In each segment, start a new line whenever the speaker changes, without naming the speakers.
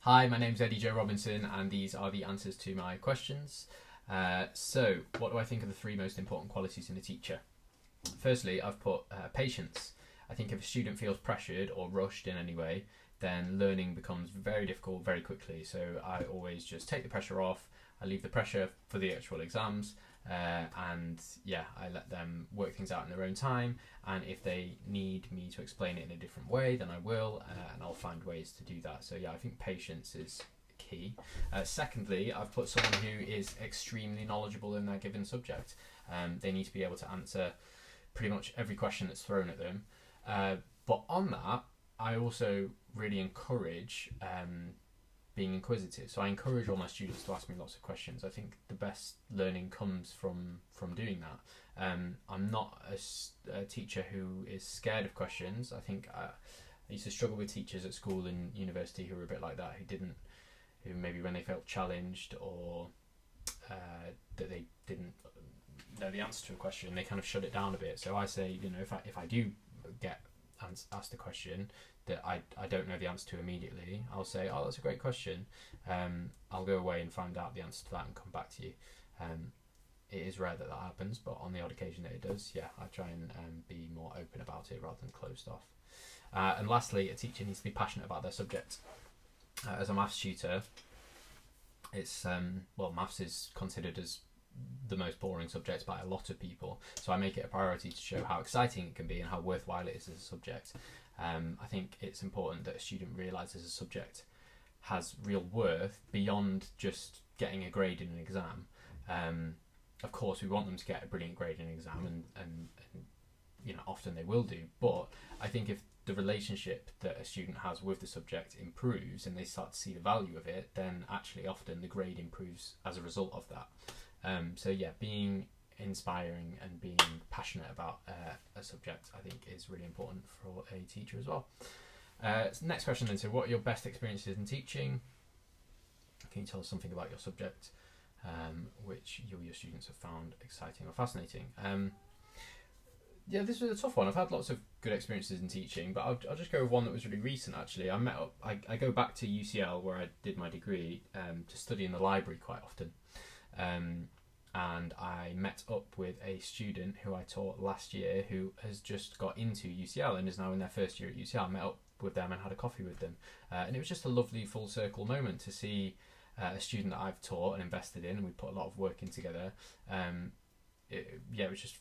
Hi, my name's Eddie Joe Robinson, and these are the answers to my questions. So, what do I think are the three most important qualities in a teacher? Firstly, I've put patience. I think if a student feels pressured or rushed in any way, then learning becomes very difficult very quickly. So I always just take the pressure off. I leave the pressure for the actual exams, and I let them work things out in their own time. And if they need me to explain it in a different way, then I will, and I'll find ways to do that. So I think patience is key. Secondly, I've put someone who is extremely knowledgeable in their given subject. They need to be able to answer pretty much every question that's thrown at them. But on that, I also really encourage being inquisitive. So I encourage all my students to ask me lots of questions. I think the best learning comes from doing that. I'm not a teacher who is scared of questions. I think I used to struggle with teachers at school and university who were a bit like that, who maybe when they felt challenged or that they didn't know the answer to a question, they kind of shut it down a bit. So I say, if I do get asked a question that I don't know the answer to immediately, I'll say, oh, that's a great question. I'll go away and find out the answer to that and come back to you. It is rare that happens, but on the odd occasion that it does, I try and be more open about it rather than closed off. And lastly, a teacher needs to be passionate about their subject. As a maths tutor, it's maths is considered as the most boring subject by a lot of people, so I make it a priority to show how exciting it can be and how worthwhile it is as a subject. I think it's important that a student realises a subject has real worth beyond just getting a grade in an exam. Of course, we want them to get a brilliant grade in an exam, and often they will do. But I think if the relationship that a student has with the subject improves and they start to see the value of it, then actually often the grade improves as a result of that. Being inspiring and being passionate about a subject, I think, is really important for a teacher as well. Next question then. So what are your best experiences in teaching? Can you tell us something about your subject which you or your students have found exciting or fascinating? This was a tough one. I've had lots of good experiences in teaching, but I'll just go with one that was really recent actually. I go back to UCL where I did my degree to study in the library quite often. And I met up with a student who I taught last year who has just got into UCL and is now in their first year at UCL. I met up with them and had a coffee with them. And it was just a lovely full circle moment to see a student that I've taught and invested in, and we put a lot of work in together. It was just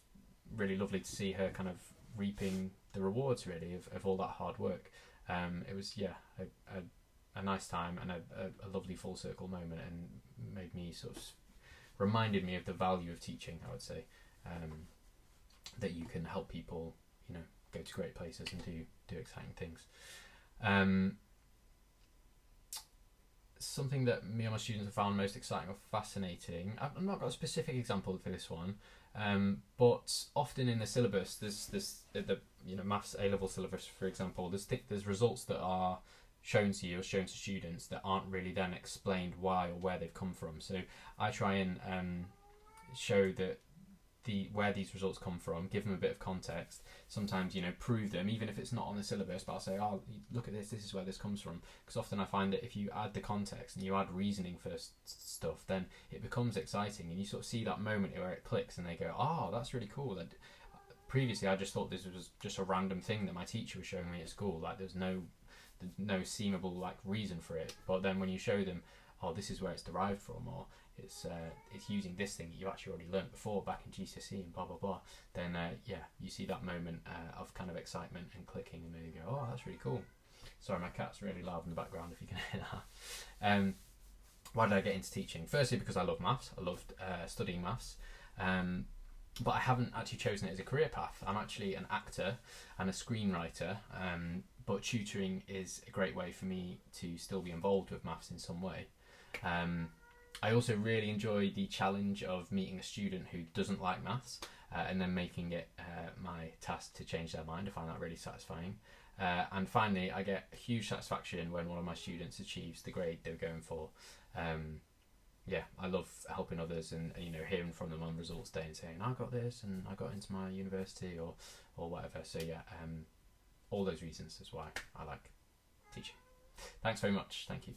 really lovely to see her kind of reaping the rewards really of all that hard work. It was a nice time and a lovely full circle moment, and made me reminded me of the value of teaching, I would say, that you can help people, go to great places and do exciting things. Something that me and my students have found most exciting or fascinating, I've not got a specific example for this one, but often in the syllabus, there's the maths A-level syllabus, for example, there's results that are shown to you or shown to students that aren't really then explained why or where they've come from. So I try and show that where these results come from, give them a bit of context, sometimes prove them even if it's not on the syllabus, but I'll say, oh, look at this is where this comes from, because often I find that if you add the context and you add reasoning for stuff, then it becomes exciting and you sort of see that moment where it clicks and they go, oh, that's really cool. That previously I just thought this was just a random thing that my teacher was showing me at school, like there's no seemable reason for it, but then when you show them, oh, this is where it's derived from, or it's using this thing that you actually already learnt before back in GCSE and blah blah blah, then you see that moment of kind of excitement and clicking, and then you go, oh, that's really cool. Sorry, my cat's really loud in the background if you can hear that. Why did I get into teaching? Firstly, because I love maths. I loved studying maths, but I haven't actually chosen it as a career path. I'm actually an actor and a screenwriter, but tutoring is a great way for me to still be involved with maths in some way. I also really enjoy the challenge of meeting a student who doesn't like maths and then making it my task to change their mind. I find that really satisfying. And finally, I get huge satisfaction when one of my students achieves the grade they were going for. I love helping others and hearing from them on results day and saying, I got this and I got into my university or whatever. So all those reasons is why I like teaching. Thanks very much. Thank you.